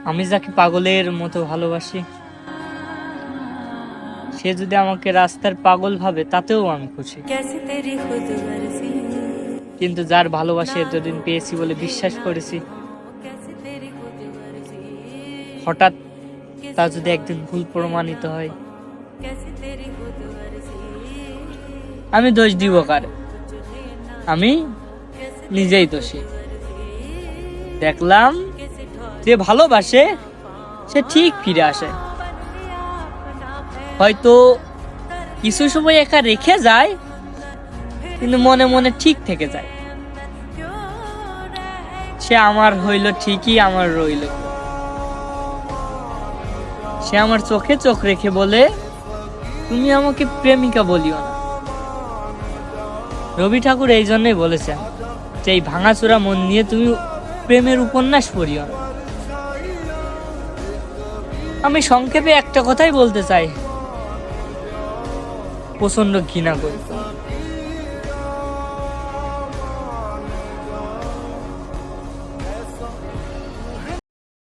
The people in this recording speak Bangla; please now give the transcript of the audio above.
আমি যাকে পাগলের মতো ভালোবাসি, সে যদি আমাকে রাস্তার পাগল ভাবে তাতেও আমি খুশি। কিন্তু যার ভালোবাসা এতদিন পেয়েছি বলে বিশ্বাস করেছি, হঠাৎ তা যদি একদিন ভুল প্রমাণিত হয়, আমি দোষ দিব কারে? আমি নিজেই দোষী। দেখলাম যে ভালোবাসে সে ঠিক ফিরে আসে, হয়তো কিছু সময় একা রেখে যায় কিন্তু মনে মনে ঠিক থেকে যায়। সে আমার হইল ঠিকই, আমার রইল। সে আমার চোখে চোখ রেখে বলে, তুমি আমাকে প্রেমিকা বলিও না। রবি ঠাকুর এই জন্যই বলেছেন যে এই ভাঙাচোরা মন নিয়ে তুমি প্রেমের উপন্যাস পড়িও না। আমি সংক্ষেপে একটা কথাই বলতে চাই, প্রচন্ড ঘৃণা করি।